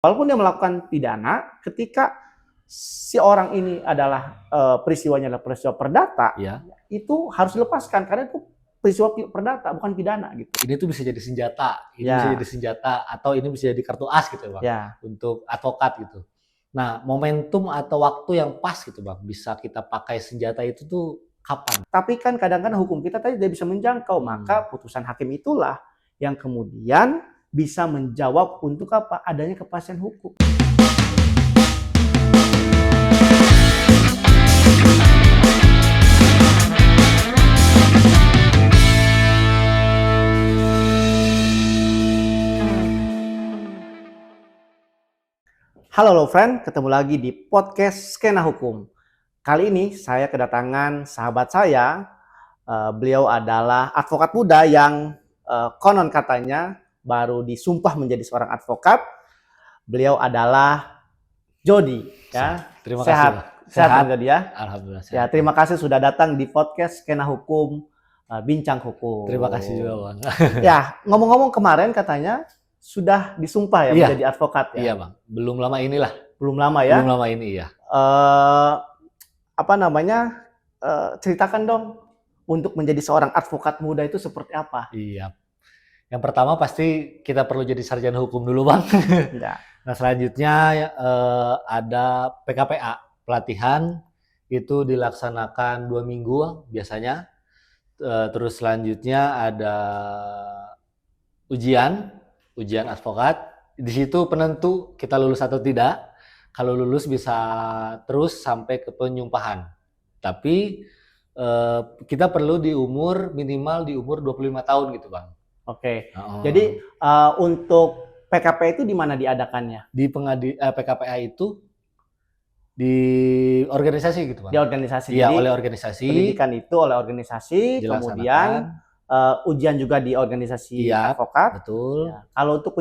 Walaupun dia melakukan pidana, ketika si orang ini adalah peristiwanya adalah peristiwa perdata, Ya. itu harus dilepaskan karena itu peristiwa perdata bukan pidana gitu. Ini tuh bisa jadi senjata, ini Ya. bisa jadi senjata atau ini bisa jadi kartu as gitu ya Bang. Ya. Untuk advokat gitu. Nah, momentum atau waktu yang pas gitu Bang, bisa kita pakai senjata itu tuh kapan? Tapi kan kadang-kadang hukum kita tadi tidak bisa menjangkau, maka putusan hakim itulah yang kemudian bisa menjawab untuk apa? Adanya kepastian hukum. Halo Law Friend, ketemu lagi di podcast Skena Hukum. Kali ini saya kedatangan sahabat saya. Beliau adalah advokat muda yang konon katanya baru disumpah menjadi seorang advokat. Beliau adalah Jody. Ya. Terima sehat. kasih. Sehat Jody ya. Alhamdulillah sehat. Ya, terima kasih sudah datang di podcast Skena Hukum, Bincang Hukum. Terima kasih juga Bang. Ya, ngomong-ngomong kemarin katanya sudah disumpah ya menjadi advokat ya. Iya Bang, belum lama inilah. Belum lama ya. Belum lama ini ya. Ceritakan dong untuk menjadi seorang advokat muda itu seperti apa? Iya. Yang pertama pasti kita perlu jadi sarjana hukum dulu Bang. Ya. Nah selanjutnya ada PKPA, pelatihan itu dilaksanakan 2 minggu biasanya. Terus selanjutnya ada ujian advokat. Di situ penentu kita lulus atau tidak. Kalau lulus bisa terus sampai ke penyumpahan. Tapi kita perlu minimal di umur 25 tahun gitu Bang. Oke. Jadi untuk PKPA itu di mana diadakannya? Di PKPA itu di organisasi gitu Bang. Di organisasi. Iya, jadi, oleh organisasi. Pendidikan itu oleh organisasi, kemudian ujian juga di organisasi advokat. Betul. Ya. Kalau untuk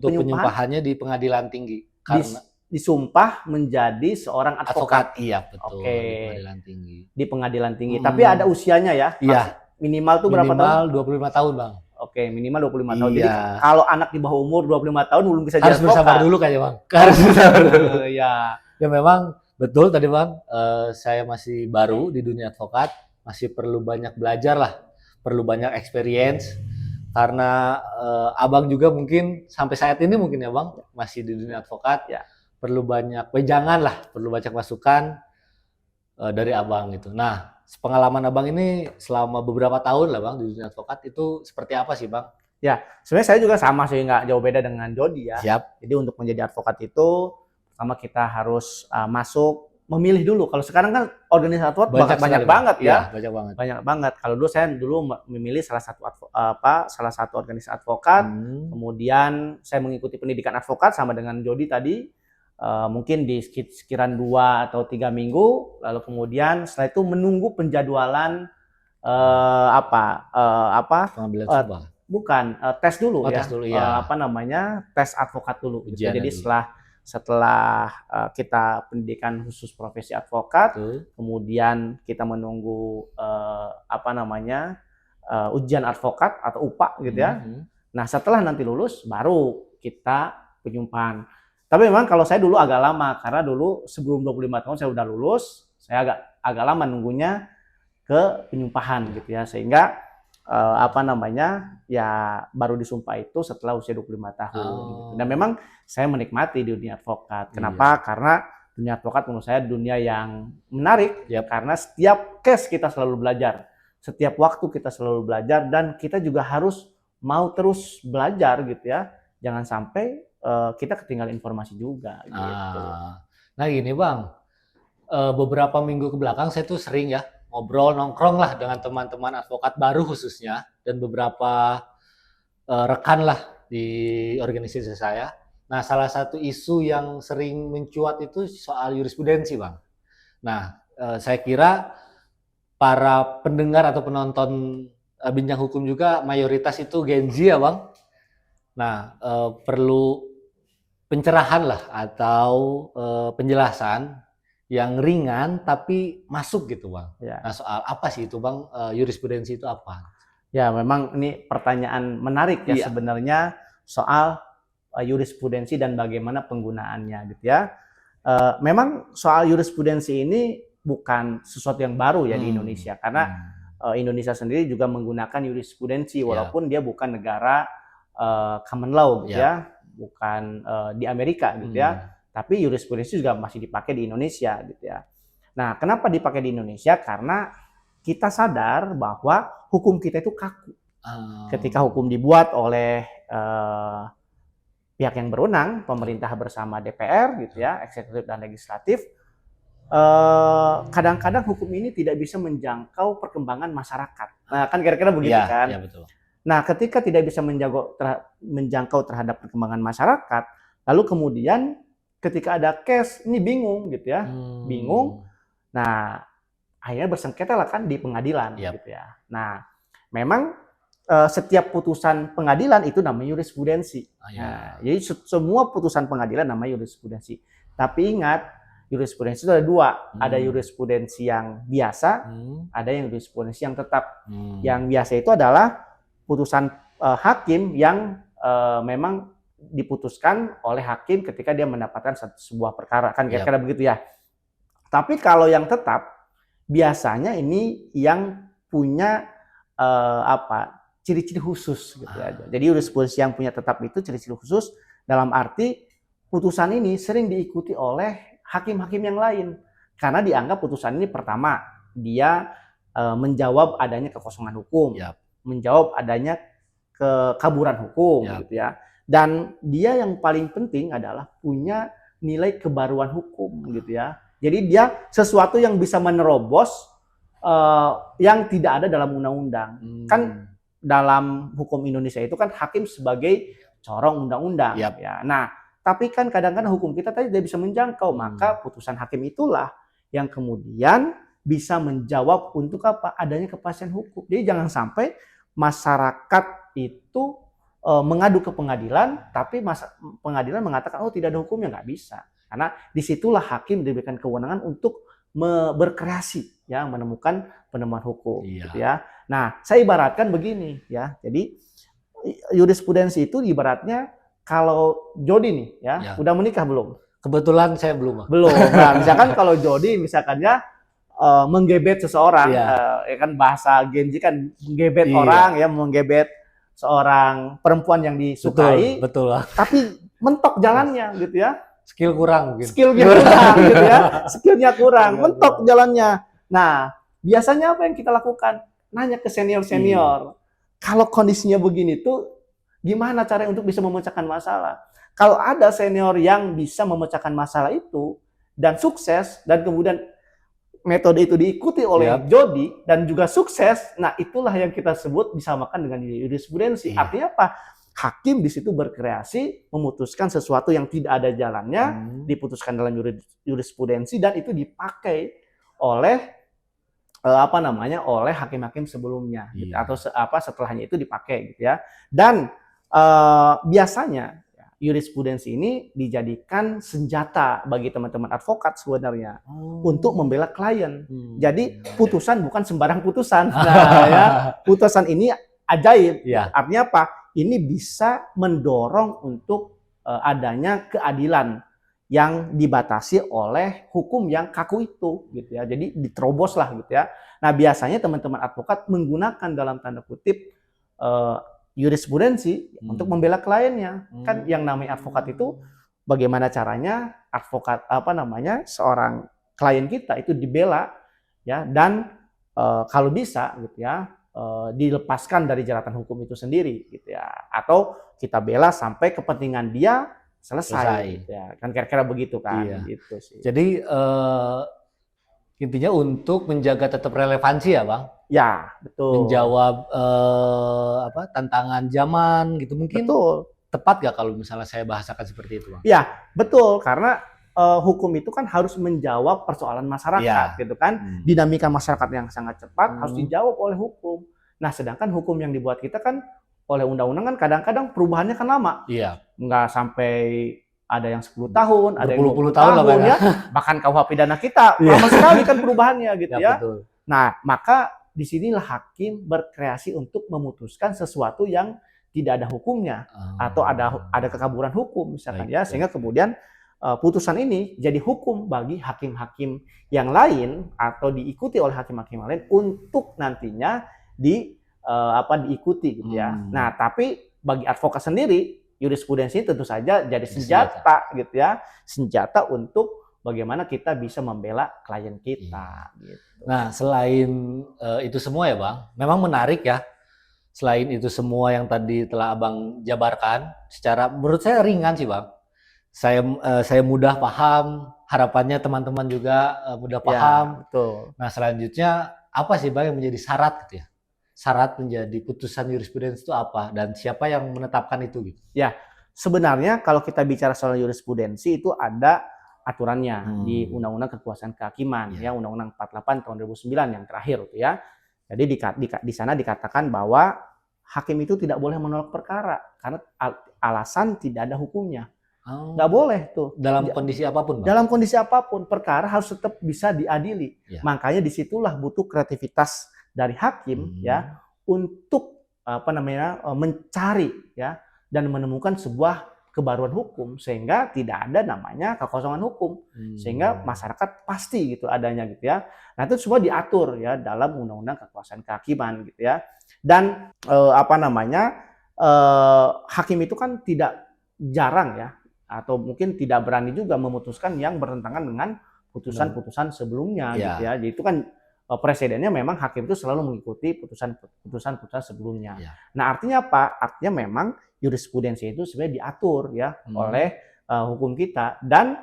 penyumpahannya di pengadilan tinggi. Karena disumpah menjadi seorang advokat. Iya, betul. Oke. Di pengadilan tinggi. Di pengadilan tinggi. Tapi ada usianya ya? Iya. Minimal tuh berapa tahun? Minimal 25 tahun, Bang. Oke, minimal 25 tahun. Jadi kalau anak di bawah umur 25 tahun belum bisa jadi advokat. Harus bersabar dulu kayaknya, Bang. Harus bersabar dulu. Ya. Ya memang betul tadi, Bang. Saya masih baru di dunia advokat, masih perlu banyak belajar lah. Perlu banyak experience. Karena Abang juga mungkin sampai saat ini mungkin ya, Bang, masih di dunia advokat. Ya. Perlu banyak wejangan lah, perlu banyak masukan dari Abang gitu. Nah, pengalaman Abang ini selama beberapa tahun lah Bang di dunia advokat itu seperti apa sih Bang? Ya, sebenarnya saya juga sama sih, nggak jauh beda dengan Jody ya. Siap. Jadi untuk menjadi advokat itu, pertama kita harus masuk, memilih dulu. Kalau sekarang kan organisasi advokat banyak banget ya. Banyak banget. Banyak banget. Kalau dulu saya memilih salah satu organisasi advokat, kemudian saya mengikuti pendidikan advokat sama dengan Jody tadi. Mungkin di sekitaran 2 atau 3 minggu, lalu kemudian setelah itu menunggu penjadwalan pengambilan sumpah. Bukan tes dulu ya. Tes dulu ya. Tes advokat dulu. Jadi setelah kita pendidikan khusus profesi advokat, kemudian kita menunggu ujian advokat atau UPA gitu ya. Nah setelah nanti lulus baru kita penyumpahan. Tapi memang kalau saya dulu agak lama, karena dulu sebelum 25 tahun saya udah lulus, saya agak lama nunggunya ke penyumpahan gitu ya, sehingga baru disumpah itu setelah usia 25 tahun. Gitu. Dan memang saya menikmati di dunia advokat. Kenapa? Karena dunia advokat menurut saya dunia yang menarik, karena setiap case kita selalu belajar, setiap waktu kita selalu belajar, dan kita juga harus mau terus belajar gitu ya, jangan sampai kita ketinggalan informasi juga gitu. Nah gini Bang, beberapa minggu ke belakang saya tuh sering ya ngobrol nongkrong lah dengan teman-teman advokat baru khususnya dan beberapa rekan lah di organisasi saya. Nah salah satu isu yang sering mencuat itu soal jurisprudensi Bang. Nah saya kira para pendengar atau penonton Bincang Hukum juga mayoritas itu Gen Z ya Bang. Nah perlu pencerahan lah atau penjelasan yang ringan tapi masuk gitu Bang. Ya. Nah soal apa sih itu Bang, jurisprudensi itu apa? Ya memang ini pertanyaan menarik ya sebenarnya soal jurisprudensi dan bagaimana penggunaannya gitu ya. Memang soal jurisprudensi ini bukan sesuatu yang baru ya di Indonesia, karena Indonesia sendiri juga menggunakan jurisprudensi walaupun dia bukan negara common law gitu ya, bukan di Amerika gitu ya, tapi jurisprudensi juga masih dipakai di Indonesia gitu ya. Nah, kenapa dipakai di Indonesia? Karena kita sadar bahwa hukum kita itu kaku. Ketika hukum dibuat oleh pihak yang berwenang, pemerintah bersama DPR gitu ya, eksekutif dan legislatif, kadang-kadang hukum ini tidak bisa menjangkau perkembangan masyarakat. Nah, kan kira-kira begitu kan? Ya, betul. Nah, ketika tidak bisa menjangkau terhadap perkembangan masyarakat, lalu kemudian ketika ada case, ini bingung gitu ya, bingung. Nah, akhirnya bersengketa lah kan di pengadilan gitu ya. Nah, memang setiap putusan pengadilan itu namanya jurisprudensi. Nah, jadi semua putusan pengadilan namanya jurisprudensi. Tapi ingat, jurisprudensi itu ada dua. Ada jurisprudensi yang biasa, ada yang jurisprudensi yang tetap. Yang biasa itu adalah putusan hakim yang memang diputuskan oleh hakim ketika dia mendapatkan sebuah perkara. Kan kira-kira begitu ya. Tapi kalau yang tetap, biasanya ini yang punya ciri-ciri khusus gitu aja. Jadi jurisprudensi yang punya tetap itu ciri-ciri khusus dalam arti putusan ini sering diikuti oleh hakim-hakim yang lain. Karena dianggap putusan ini pertama, dia menjawab adanya kekosongan hukum, menjawab adanya kekaburan hukum gitu ya. Dan dia yang paling penting adalah punya nilai kebaruan hukum gitu ya. Jadi dia sesuatu yang bisa menerobos yang tidak ada dalam undang-undang. Kan dalam hukum Indonesia itu kan hakim sebagai corong undang-undang. Ya. Nah, tapi kan kadang-kadang hukum kita tadi tidak bisa menjangkau. Maka putusan hakim itulah yang kemudian bisa menjawab untuk apa? Adanya kepastian hukum. Jadi jangan sampai masyarakat itu mengadu ke pengadilan, tapi pengadilan mengatakan, oh tidak ada hukumnya, nggak bisa. Karena disitulah hakim diberikan kewenangan untuk berkreasi, ya, menemukan penemuan hukum, gitu ya. Nah, saya ibaratkan begini, ya. Jadi jurisprudensi itu ibaratnya kalau Jody nih, ya, udah menikah belum? Kebetulan saya belum. Belum. Nah, misalkan kalau Jody, misalkan ya menggebet seseorang, ya kan bahasa Gen Z kan menggebet orang, ya, menggebet seorang perempuan yang disukai, betul. Tapi mentok jalannya, gitu ya. Skill kurang mungkin. Skillnya kurang gitu ya. Skillnya kurang, mentok jalannya. Nah, biasanya apa yang kita lakukan? Nanya ke senior-senior. Kalau kondisinya begini tuh, gimana cara untuk bisa memecahkan masalah? Kalau ada senior yang bisa memecahkan masalah itu, dan sukses, dan kemudian metode itu diikuti oleh Jody, dan juga sukses, nah itulah yang kita sebut disamakan dengan jurisprudensi. Artinya apa? Hakim di situ berkreasi, memutuskan sesuatu yang tidak ada jalannya, diputuskan dalam jurisprudensi, dan itu dipakai oleh oleh hakim-hakim sebelumnya, gitu, atau setelahnya itu dipakai, gitu ya. Dan biasanya jurisprudensi ini dijadikan senjata bagi teman-teman advokat sebenarnya untuk membela klien. Jadi putusan bukan sembarang putusan. Nah, ya, putusan ini ajaib. Artinya apa? Ini bisa mendorong untuk adanya keadilan yang dibatasi oleh hukum yang kaku itu, gitu ya. Jadi diterobos lah, gitu ya. Nah, biasanya teman-teman advokat menggunakan dalam tanda kutip jurisprudensi untuk membela kliennya. Kan yang namanya advokat itu bagaimana caranya advokat seorang klien kita itu dibela, ya, dan kalau bisa, gitu ya, dilepaskan dari jeratan hukum itu sendiri, gitu ya, atau kita bela sampai kepentingan dia selesai. Gitu ya. Kan kira-kira begitu kan, gitu sih. Jadi intinya untuk menjaga tetap relevansi ya, Bang. Ya, betul. Menjawab tantangan zaman gitu mungkin. Betul. Tepat gak kalau misalnya saya bahasakan seperti itu, Bang? Ya, betul, karena hukum itu kan harus menjawab persoalan masyarakat, gitu kan. Dinamika masyarakat yang sangat cepat harus dijawab oleh hukum. Nah, sedangkan hukum yang dibuat kita kan oleh undang-undang kan kadang-kadang perubahannya kan lama. Nggak sampai ada yang 10 tahun, ada yang 20 tahun ya. Bahkan KUH pidana kita lama sekali kan perubahannya, gitu ya. Betul. Nah, maka disinilah hakim berkreasi untuk memutuskan sesuatu yang tidak ada hukumnya atau ada kekaburan hukum misalkan Baik, ya, sehingga kemudian putusan ini jadi hukum bagi hakim-hakim yang lain atau diikuti oleh hakim-hakim yang lain untuk nantinya diikuti gitu ya. Nah, tapi bagi advokat sendiri jurisprudensi tentu saja jadi senjata gitu ya, senjata untuk bagaimana kita bisa membela klien kita. Gitu. Nah, selain itu semua ya Bang, memang menarik ya. Selain itu semua yang tadi telah Abang jabarkan, secara menurut saya ringan sih Bang. Saya mudah paham, harapannya teman-teman juga mudah paham. Ya, betul. Nah, selanjutnya apa sih Bang yang menjadi syarat gitu ya? Syarat menjadi putusan jurisprudensi itu apa dan siapa yang menetapkan itu gitu? Ya, sebenarnya kalau kita bicara soal jurisprudensi itu ada aturannya di Undang-Undang Kekuasaan Kehakiman ya, Undang-Undang 48 tahun 2009 yang terakhir itu ya. Jadi di sana dikatakan bahwa hakim itu tidak boleh menolak perkara karena alasan tidak ada hukumnya. Nggak boleh tuh. Dalam kondisi apapun, Bang? Dalam kondisi apapun, perkara harus tetap bisa diadili. Ya. Makanya disitulah butuh kreativitas dari hakim ya untuk mencari ya dan menemukan sebuah kebaruan hukum sehingga tidak ada namanya kekosongan hukum sehingga masyarakat pasti gitu adanya gitu ya. Nah itu semua diatur ya dalam Undang-Undang Kekuasaan Kehakiman gitu ya. Dan hakim itu kan tidak jarang ya atau mungkin tidak berani juga memutuskan yang bertentangan dengan putusan-putusan sebelumnya gitu ya. Jadi itu kan presidennya memang hakim itu selalu mengikuti putusan-putusan sebelumnya. Nah artinya apa? Artinya memang jurisprudensi itu sebenarnya diatur ya oleh hukum kita, dan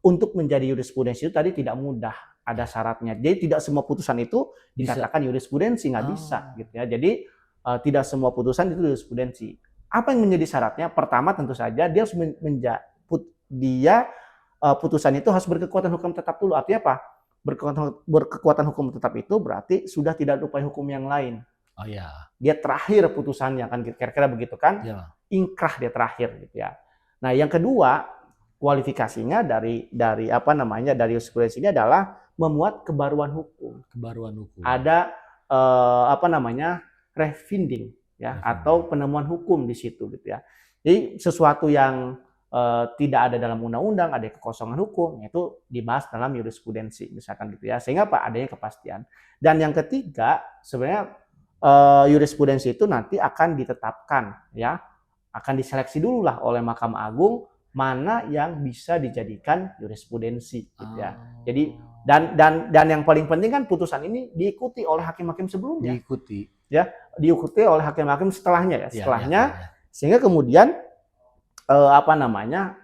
untuk menjadi jurisprudensi itu tadi tidak mudah, ada syaratnya. Jadi tidak semua putusan itu dikatakan jurisprudensi, nggak bisa gitu ya. Jadi tidak semua putusan itu jurisprudensi. Apa yang menjadi syaratnya? Pertama tentu saja dia harus putusan itu harus berkekuatan hukum tetap dulu. Artinya apa? Berkekuatan hukum tetap itu berarti sudah tidak ada upaya hukum yang lain. Oh ya. Dia terakhir putusannya kan kira-kira begitu kan? Ya. Ingkrah dia terakhir gitu ya. Nah, yang kedua, kualifikasinya dari jurisprudensi ini adalah memuat kebaruan hukum. Ada refinding ya atau penemuan hukum di situ gitu ya. Jadi sesuatu yang tidak ada dalam undang-undang, ada kekosongan hukum, itu dibahas dalam jurisprudensi misalkan gitu ya, sehingga adanya kepastian. Dan yang ketiga sebenarnya jurisprudensi itu nanti akan ditetapkan ya, akan diseleksi dulu lah oleh Mahkamah Agung mana yang bisa dijadikan jurisprudensi gitu ya. Jadi dan yang paling penting kan putusan ini diikuti oleh hakim-hakim sebelumnya. Diikuti oleh hakim-hakim setelahnya ya. Sehingga kemudian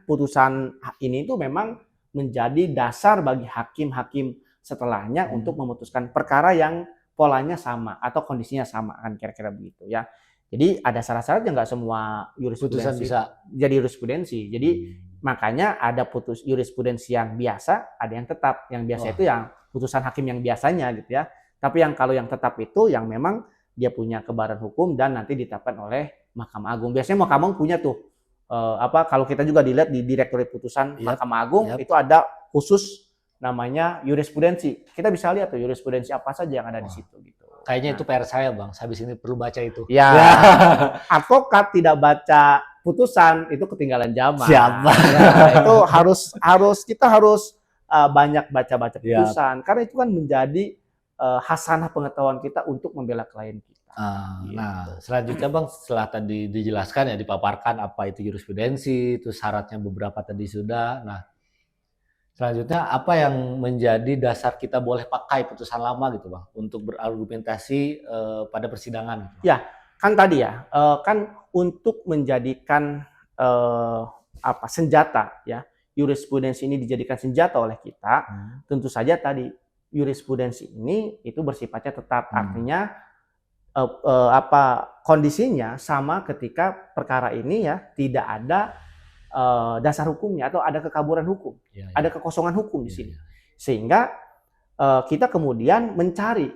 putusan ini itu memang menjadi dasar bagi hakim-hakim setelahnya untuk memutuskan perkara yang polanya sama atau kondisinya sama, kan kira-kira begitu ya. Jadi ada syarat-syarat yang nggak semua jurisprudensi bisa jadi jurisprudensi. Jadi makanya ada jurisprudensi yang biasa, ada yang tetap. Yang biasa itu yang putusan hakim yang biasanya gitu ya. Tapi kalau yang tetap itu yang memang dia punya kebaruan hukum dan nanti ditetapkan oleh Mahkamah Agung. Biasanya Mahkamah Agung punya tuh kalau kita juga dilihat di direktorat putusan Mahkamah Agung itu ada khusus namanya jurisprudensi. Kita bisa lihat tuh jurisprudensi apa saja yang ada di situ gitu. Kayaknya itu PR saya, Bang. Habis ini perlu baca itu. Ya, advokat tidak baca putusan itu ketinggalan zaman. Siapa? Ya, itu kita harus banyak baca-baca putusan karena itu kan menjadi hasanah pengetahuan kita untuk membela klien kita. Gitu. Nah, selanjutnya Bang, setelah tadi dijelaskan ya, dipaparkan apa itu jurisprudensi, itu syaratnya beberapa tadi sudah. Nah, selanjutnya apa yang menjadi dasar kita boleh pakai putusan lama gitu Bang untuk berargumentasi pada persidangan? Ya, kan tadi ya, kan untuk menjadikan senjata ya, jurisprudensi ini dijadikan senjata oleh kita, tentu saja tadi jurisprudensi ini itu bersifatnya tetap, artinya kondisinya sama ketika perkara ini ya tidak ada dasar hukumnya atau ada kekaburan hukum, ada kekosongan hukum di sini, sehingga kita kemudian mencari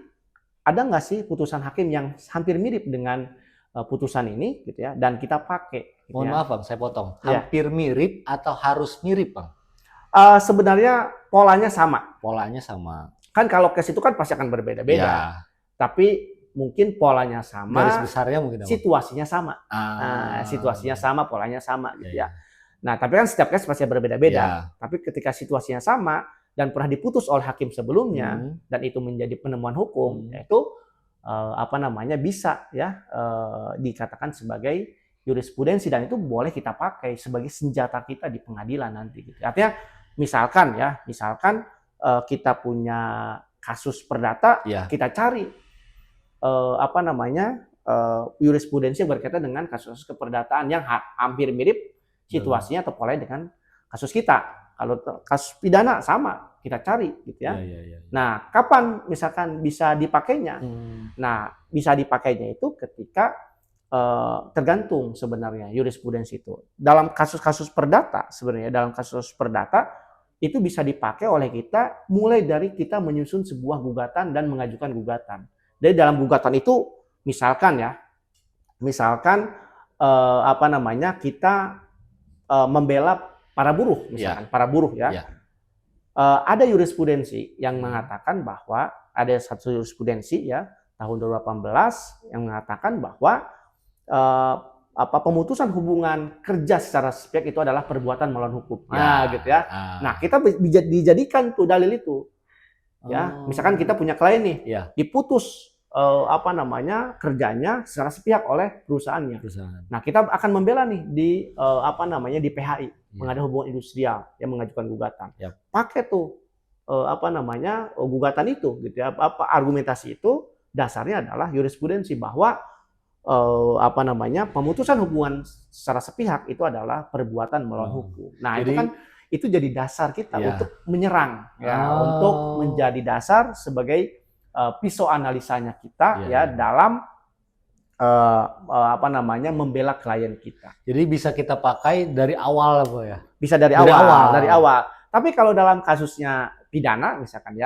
ada nggak sih putusan hakim yang hampir mirip dengan putusan ini, gitu ya, dan kita pakai. Gitu Mohon maaf Bang, saya potong. Hampir mirip atau harus mirip Bang? Sebenarnya polanya sama. Polanya sama. Kan kalau case itu kan pasti akan berbeda-beda. Tapi mungkin polanya sama, garis besarnya mungkin apa? situasinya sama. Situasinya sama, polanya sama gitu ya. Nah, tapi kan setiap case pasti berbeda-beda. Tapi ketika situasinya sama dan pernah diputus oleh hakim sebelumnya dan itu menjadi penemuan hukum, yaitu bisa ya dikatakan sebagai jurisprudensi, dan itu boleh kita pakai sebagai senjata kita di pengadilan nanti gitu. Artinya misalkan kita punya kasus perdata, kita cari jurisprudensi yang berkaitan dengan kasus keperdataan yang hampir mirip situasinya atau polanya dengan kasus kita. Kalau kasus pidana sama, kita cari gitu ya. Nah, kapan misalkan bisa dipakainya? Nah, bisa dipakainya itu ketika tergantung sebenarnya jurisprudensi itu. Dalam kasus-kasus perdata sebenarnya, itu bisa dipakai oleh kita mulai dari kita menyusun sebuah gugatan dan mengajukan gugatan. Jadi dalam gugatan itu misalkan kita membela para buruh misalkan, para buruh ya. Ada jurisprudensi yang mengatakan bahwa ada satu jurisprudensi ya tahun 2018 yang mengatakan bahwa pemutusan hubungan kerja secara sepihak itu adalah perbuatan melawan hukum. Gitu ya. Nah, kita dijadikan tuh dalil itu. Ya, misalkan kita punya klien nih, diputus kerjanya secara sepihak oleh perusahaannya. Nah, kita akan membela nih di di PHI, Pengadilan Hubungan Industrial yang mengajukan gugatan. Pakai tuh gugatan itu gitu ya. Argumentasi itu dasarnya adalah jurisprudensi bahwa pemutusan hubungan secara sepihak itu adalah perbuatan melawan hukum. Nah, itu jadi dasar kita untuk menyerang untuk menjadi dasar sebagai pisau analisanya kita dalam membela klien kita. Jadi bisa kita pakai dari awal apa ya? Bisa dari awal. Tapi kalau dalam kasusnya pidana misalkan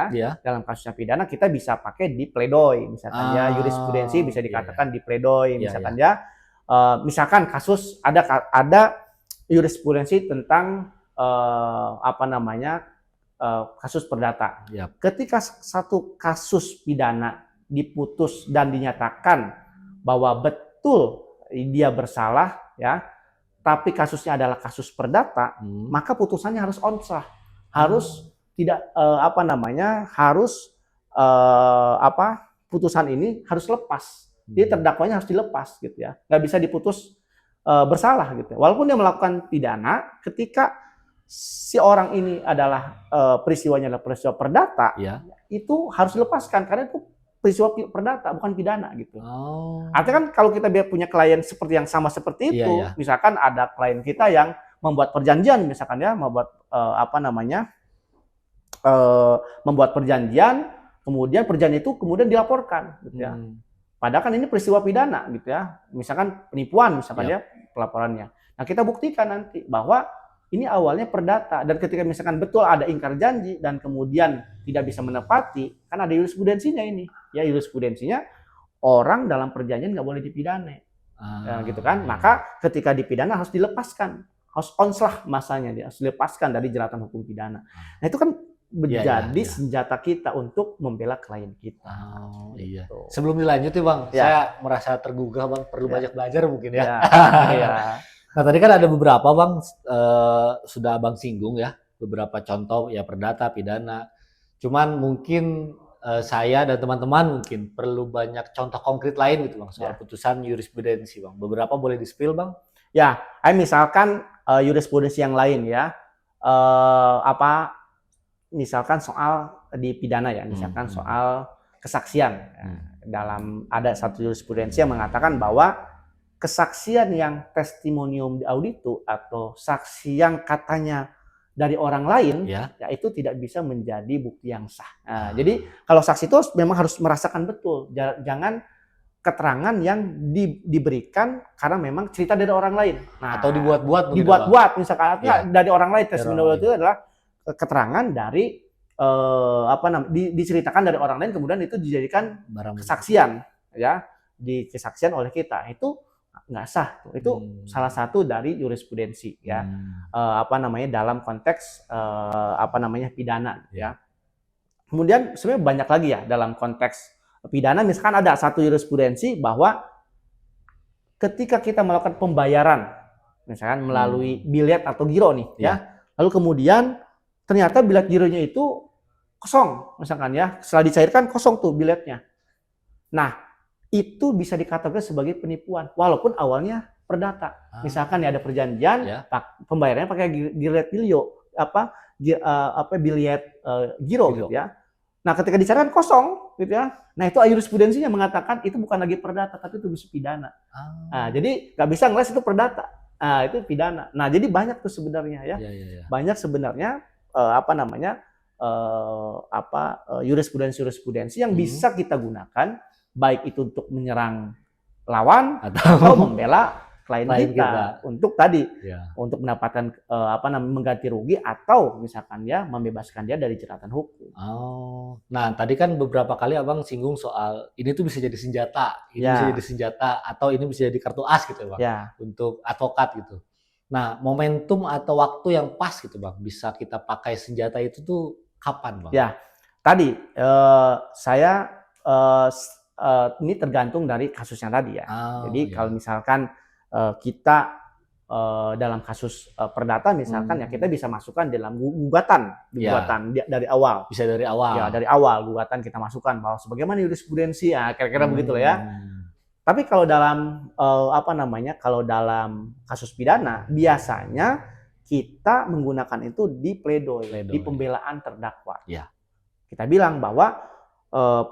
dalam kasusnya pidana kita bisa pakai di pledoi misalkan jurisprudensi bisa dikatakan di pledoi misalkan misalkan kasus ada jurisprudensi tentang kasus perdata. Ketika satu kasus pidana diputus dan dinyatakan bahwa betul dia bersalah tapi kasusnya adalah kasus perdata, maka putusannya harus onslah. Putusan ini harus lepas. Jadi terdakwanya harus dilepas gitu ya. Nggak bisa diputus bersalah gitu. Walaupun dia melakukan pidana, ketika si orang ini adalah peristiwanya adalah peristiwa perdata, itu harus dilepaskan karena itu peristiwa perdata bukan pidana gitu. Artinya kan kalau kita punya klien seperti yang sama seperti itu, misalkan ada klien kita yang membuat perjanjian misalkan membuat membuat perjanjian, kemudian perjanjian itu kemudian dilaporkan gitu ya. Padahal kan ini peristiwa pidana gitu ya. Misalkan penipuan misalkan pelaporannya. Nah, kita buktikan nanti bahwa ini awalnya perdata dan ketika misalkan betul ada ingkar janji dan kemudian tidak bisa menepati, kan ada jurisprudensinya ini. Ya, jurisprudensinya orang dalam perjanjian nggak boleh dipidana. Gitu kan. Maka ketika dipidana harus dilepaskan. Harus onslah masanya, dia harus dilepaskan dari jeratan hukum pidana. Nah, itu kan menjadi senjata kita untuk membela klien kita. Gitu. Sebelum dilanjut Bang, saya merasa tergugah Bang, perlu banyak belajar mungkin ya. Nah, tadi kan ada beberapa Bang sudah Abang singgung ya, beberapa contoh ya perdata, pidana. Cuman mungkin saya dan teman-teman mungkin perlu banyak contoh konkret lain gitu Bang soal putusan jurisprudensi Bang. Beberapa boleh di-spill Bang? Ya, misalkan jurisprudensi yang lain ya. Misalkan soal di pidana ya, misalkan soal kesaksian. Dalam ada satu jurisprudensi yang mengatakan bahwa kesaksian yang testimonium auditu atau saksi yang katanya dari orang lain itu tidak bisa menjadi bukti yang sah. Jadi kalau saksi itu memang harus merasakan betul, jangan keterangan yang diberikan karena memang cerita dari orang lain. Nah, atau dibuat-buat misalkan dari orang lain. Testimonial itu adalah keterangan dari diceritakan dari orang lain kemudian itu dijadikan kesaksian kesaksian oleh kita. Itu nggak sah. Itu salah satu dari jurisprudensi dalam konteks pidana ya. Kemudian sebenarnya banyak lagi ya dalam konteks pidana misalkan ada satu jurisprudensi bahwa ketika kita melakukan pembayaran misalkan melalui bilet atau giro nih ya, lalu kemudian ternyata bilet gironya itu kosong misalkan ya, setelah dicairkan kosong tuh biletnya. Nah, itu bisa dikategorikan sebagai penipuan walaupun awalnya perdata. Misalkan ya ada perjanjian pembayarannya pakai bilet bilet giro gitu ya. Nah, ketika dicairkan kosong gitu ya. Nah, itu jurisprudensinya mengatakan itu bukan lagi perdata tapi itu bisa pidana. Nah, jadi nggak bisa ngeles itu perdata. Nah, itu pidana. Nah, jadi banyak tuh sebenarnya ya. Banyak sebenarnya jurisprudensi yang bisa kita gunakan baik itu untuk menyerang lawan atau membela klien kita untuk tadi untuk mendapatkan mengganti rugi atau misalkan ya membebaskan dia dari jeratan hukum. Nah tadi kan beberapa kali abang singgung soal ini tuh bisa jadi senjata, ini bisa jadi senjata atau ini bisa jadi kartu as gitu bang untuk advokat gitu. Nah momentum atau waktu yang pas gitu bang bisa kita pakai senjata itu tuh kapan bang? Ya tadi saya ini tergantung dari kasusnya tadi ya. Jadi kalau misalkan kita dalam kasus perdata misalkan ya kita bisa masukkan dalam gugatan dari awal. Bisa dari awal. Ya dari awal gugatan kita masukkan bahwa sebagaimana jurisprudensi ya kira-kira begitu ya. Tapi kalau dalam kalau dalam kasus pidana biasanya kita menggunakan itu di pledoi. Di pembelaan terdakwa. Kita bilang bahwa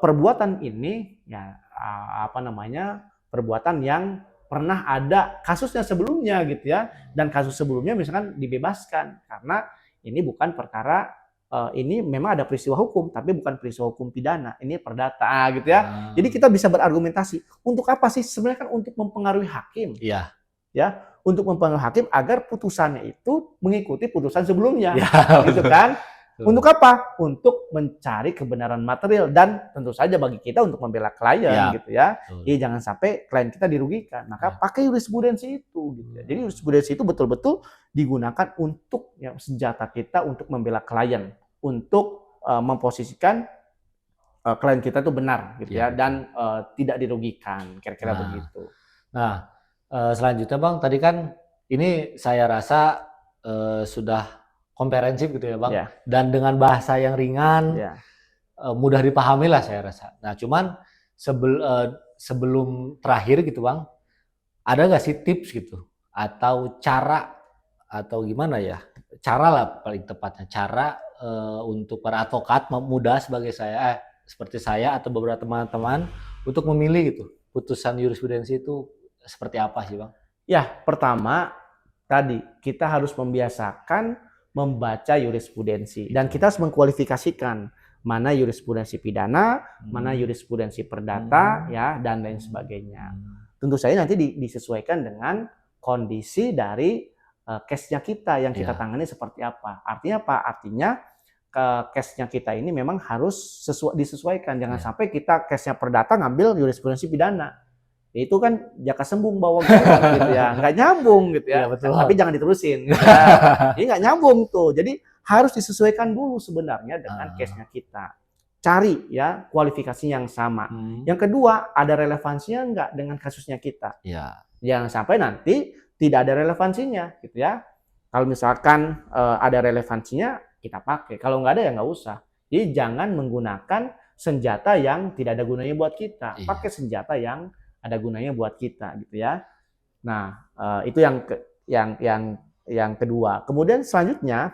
perbuatan ini ya perbuatan yang pernah ada kasusnya sebelumnya gitu ya, dan kasus sebelumnya misalkan dibebaskan karena ini bukan perkara ini memang ada peristiwa hukum tapi bukan peristiwa hukum pidana, ini perdata gitu ya. Jadi kita bisa berargumentasi untuk apa sih sebenarnya, kan untuk mempengaruhi hakim ya, untuk mempengaruhi hakim agar putusannya itu mengikuti putusan sebelumnya gitu kan. Untuk apa? Untuk mencari kebenaran material dan tentu saja bagi kita untuk membela klien gitu ya. Jadi jangan sampai klien kita dirugikan. Maka pakai jurisprudensi itu gitu ya. Jadi jurisprudensi itu betul-betul digunakan untuk senjata kita untuk membela klien, untuk memposisikan klien kita itu benar gitu ya dan tidak dirugikan, kira-kira begitu. Nah, selanjutnya Bang, tadi kan ini saya rasa sudah komprehensif gitu ya Bang, dan dengan bahasa yang ringan, mudah dipahami lah saya rasa. Nah cuman sebelum terakhir gitu Bang, ada nggak sih tips gitu atau cara atau gimana ya, cara lah paling tepatnya, cara untuk para advokat muda seperti saya atau beberapa teman-teman untuk memilih gitu putusan jurisprudensi itu seperti apa sih Bang? Ya, pertama tadi kita harus membiasakan membaca jurisprudensi dan kita harus mengkualifikasikan mana jurisprudensi pidana, mana jurisprudensi perdata ya dan lain sebagainya. Tentu saja nanti disesuaikan dengan kondisi dari case-nya kita yang kita tangani seperti apa. Artinya apa? Artinya case-nya kita ini memang harus disesuaikan. Jangan sampai kita case-nya perdata ngambil jurisprudensi pidana. Itu kan jaka sembung bawa gitu ya, nggak nyambung gitu ya. Betul. Tapi jangan diterusin. Gitu ya. Ini nggak nyambung tuh. Jadi harus disesuaikan dulu sebenarnya dengan case-nya kita. Cari ya kualifikasi yang sama. Yang kedua, ada relevansinya nggak dengan kasusnya kita. Jangan sampai nanti tidak ada relevansinya gitu ya. Kalau misalkan ada relevansinya kita pakai. Kalau nggak ada ya nggak usah. Jadi jangan menggunakan senjata yang tidak ada gunanya buat kita. Pakai senjata yang ada gunanya buat kita gitu ya. Nah, itu yang kedua. Kemudian selanjutnya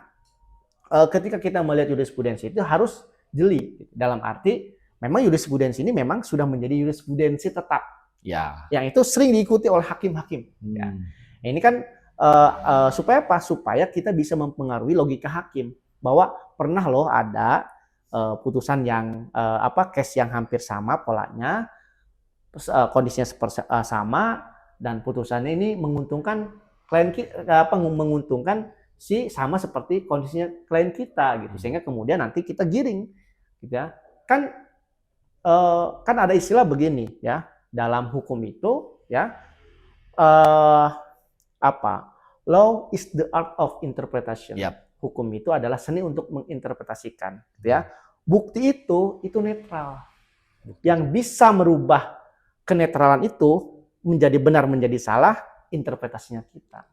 ketika kita melihat jurisprudensi itu harus jeli dalam arti memang jurisprudensi ini memang sudah menjadi jurisprudensi tetap. Yang itu sering diikuti oleh hakim-hakim ya. Ini kan supaya apa? Supaya kita bisa mempengaruhi logika hakim bahwa pernah loh ada putusan yang case yang hampir sama polanya, kondisinya sama dan putusannya ini menguntungkan klien kita, menguntungkan si sama seperti kondisinya klien kita gitu, sehingga kemudian nanti kita giring gitu ya. Kan ada istilah begini ya dalam hukum itu ya, law is the art of interpretation. Hukum itu adalah seni untuk menginterpretasikan gitu ya. Bukti itu netral. Yang bisa merubah kenetralan itu menjadi benar menjadi salah, interpretasinya kita.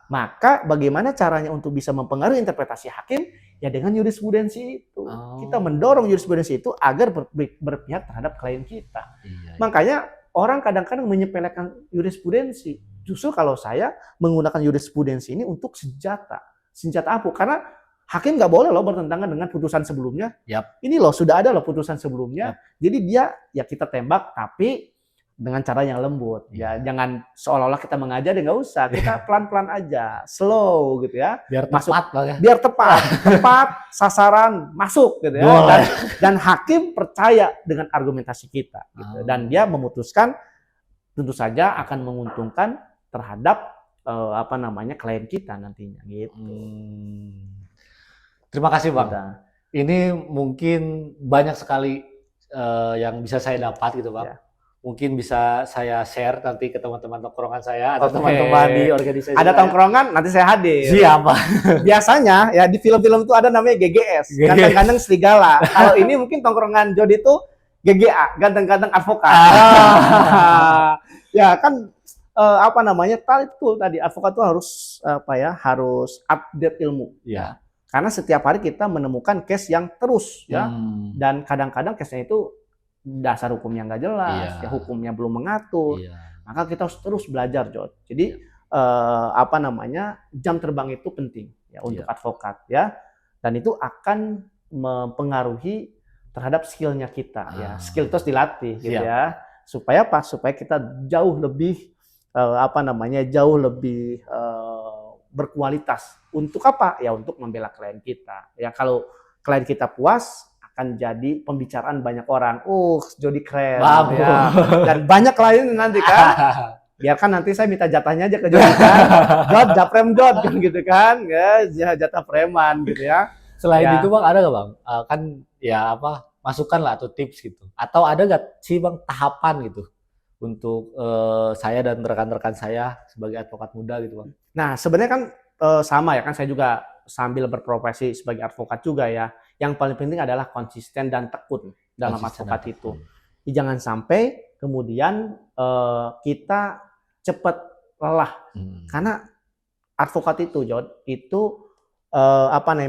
Maka bagaimana caranya untuk bisa mempengaruhi interpretasi hakim? Ya dengan jurisprudensi itu. Kita mendorong jurisprudensi itu agar berpihak terhadap klien kita. Makanya orang kadang-kadang menyepelekan jurisprudensi. Justru kalau saya menggunakan jurisprudensi ini untuk senjata ampuh. Karena hakim nggak boleh loh bertentangan dengan putusan sebelumnya. Ini loh sudah ada loh putusan sebelumnya. Jadi dia ya kita tembak tapi dengan cara yang lembut. Ya jangan seolah-olah kita mengajar, ya nggak usah. Kita pelan-pelan aja, slow gitu ya. Biar masuk, tepat lah ya. Biar tepat, sasaran masuk gitu ya. Dan hakim percaya dengan argumentasi kita. Gitu. Dan dia memutuskan tentu saja akan menguntungkan terhadap klien kita nantinya gitu. Terima kasih Bang. Ini mungkin banyak sekali yang bisa saya dapat gitu Bang. Mungkin bisa saya share nanti ke teman-teman tongkrongan saya atau teman-teman di organisasi. Ada tongkrongan, nanti saya hadir. Siapa? Biasanya ya di film-film itu ada namanya GGS, ganteng-ganteng serigala. Kalau ini mungkin tongkrongan Jody itu GGA, ganteng-ganteng advokat. Ya kan tadi advokat itu harus update ilmu. Ya. Karena setiap hari kita menemukan case yang terus ya. Dan kadang-kadang case-nya itu dasar hukumnya nggak jelas, ya hukumnya belum mengatur, maka kita harus terus belajar, Jod. Jadi jam terbang itu penting ya untuk advokat ya, dan itu akan mempengaruhi terhadap skillnya kita ya, skill terus dilatih gitu ya, supaya kita jauh lebih berkualitas. Untuk apa? Ya untuk membela klien kita. Ya kalau klien kita puas, akan jadi pembicaraan banyak orang. Jody keren. Ya. Dan banyak lain nanti kan. Biarkan nanti saya minta jatahnya aja ke Jody kan. Japrem kan gitu kan. Ya, jatah preman gitu ya. Selain itu Bang, ada nggak Bang? Masukan lah atau tips gitu. Atau ada nggak sih Bang tahapan gitu untuk saya dan rekan-rekan saya sebagai advokat muda gitu Bang? Nah sebenarnya kan sama ya kan, saya juga sambil berprofesi sebagai advokat juga ya. Yang paling penting adalah konsisten dan tekun dalam advokat itu. Jangan sampai kemudian kita cepat lelah. Karena advokat itu, Jod, itu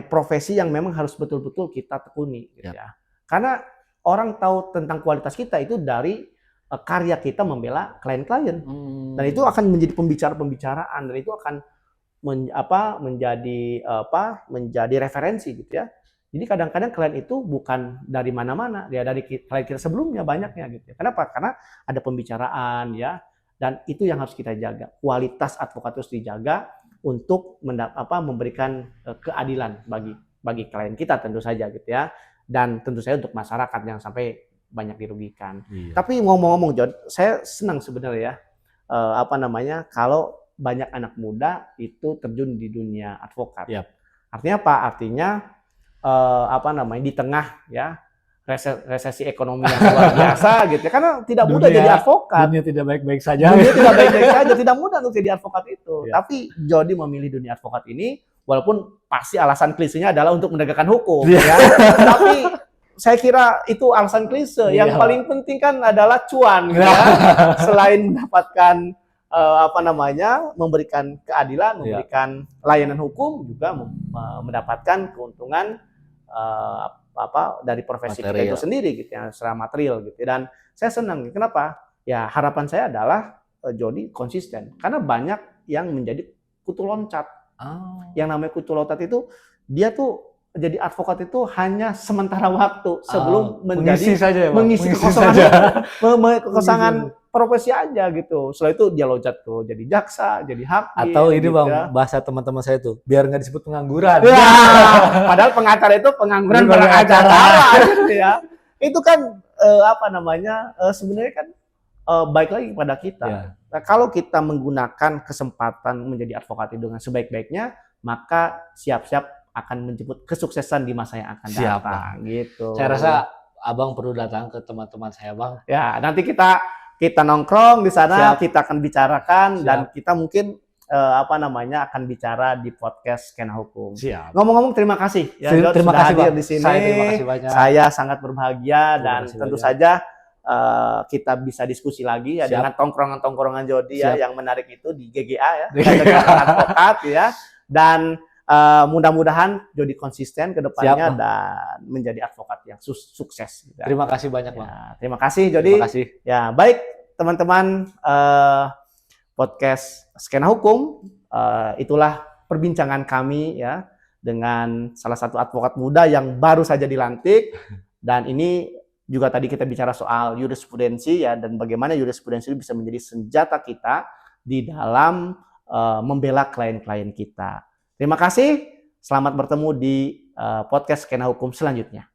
profesi yang memang harus betul-betul kita tekuni. Gitu ya. Karena orang tahu tentang kualitas kita itu dari karya kita membela klien-klien. Dan itu akan menjadi pembicaraan, dan itu akan menjadi referensi gitu ya. Jadi kadang-kadang klien itu bukan dari mana-mana, dia dari klien kita sebelumnya banyaknya gitu. Kenapa? Karena ada pembicaraan ya, dan itu yang harus kita jaga. Kualitas advokat harus dijaga untuk memberikan keadilan bagi klien kita tentu saja gitu ya. Dan tentu saja untuk masyarakat yang sampai banyak dirugikan. Tapi ngomong-ngomong John, saya senang sebenarnya ya, kalau banyak anak muda itu terjun di dunia advokat. Artinya apa? Artinya di tengah ya resesi ekonomi yang luar biasa gitu. Karena tidak mudah jadi advokat. Dunia tidak baik-baik saja. Dunia tidak baik-baik saja, tidak mudah untuk jadi advokat itu. Tapi Jody memilih dunia advokat ini, walaupun pasti alasan klisenya adalah untuk menegakkan hukum. Ya. Tapi saya kira itu alasan klise. Yang paling penting kan adalah cuan, gitu ya. Selain mendapatkan memberikan keadilan, memberikan layanan hukum, juga mendapatkan keuntungan dari profesi kita itu sendiri, gitu ya, secara material, gitu. Dan saya senang. Kenapa? Ya harapan saya adalah Jody konsisten, karena banyak yang menjadi kutu loncat. Yang namanya kutu loncat itu dia tuh jadi advokat itu hanya sementara waktu sebelum mengisi kekosongan profesi aja gitu. Setelah itu dia loncat tuh jadi jaksa, jadi hakim. Atau ini gitu Bang, ya. bahasa teman-teman saya tuh, biar nggak disebut pengangguran. Ya, padahal pengacara itu pengangguran beracara gitu ya. Itu kan sebenarnya kan baik lagi kepada kita. Nah, kalau kita menggunakan kesempatan menjadi advokat itu dengan sebaik-baiknya, maka siap-siap akan menjemput kesuksesan di masa yang akan datang. Gitu. Saya rasa Abang perlu datang ke teman-teman saya, Bang. Ya, nanti kita nongkrong di sana, kita akan bicarakan dan kita mungkin akan bicara di podcast Skena Hukum. Ngomong-ngomong, terima kasih ya, terima kasih hadir Bang. di sini. Terima kasih banyak. Saya sangat berbahagia dan tentu saja kita bisa diskusi lagi ya Siap. dengan tongkrongan-tongkrongan Jody ya Siap. yang menarik itu di GGA ya, Gagasan Advokat ya. Dan mudah-mudahan Jody konsisten ke depannya Siap, Bang. dan menjadi advokat yang sukses. Gitu. Terima kasih banyak, Bang. Ya, terima kasih Jody. Terima kasih. Ya, baik teman-teman podcast Skena Hukum, itulah perbincangan kami ya dengan salah satu advokat muda yang baru saja dilantik, dan ini juga tadi kita bicara soal jurisprudensi ya, dan bagaimana jurisprudensi bisa menjadi senjata kita di dalam membela klien-klien kita. Terima kasih, selamat bertemu di podcast Skena Hukum selanjutnya.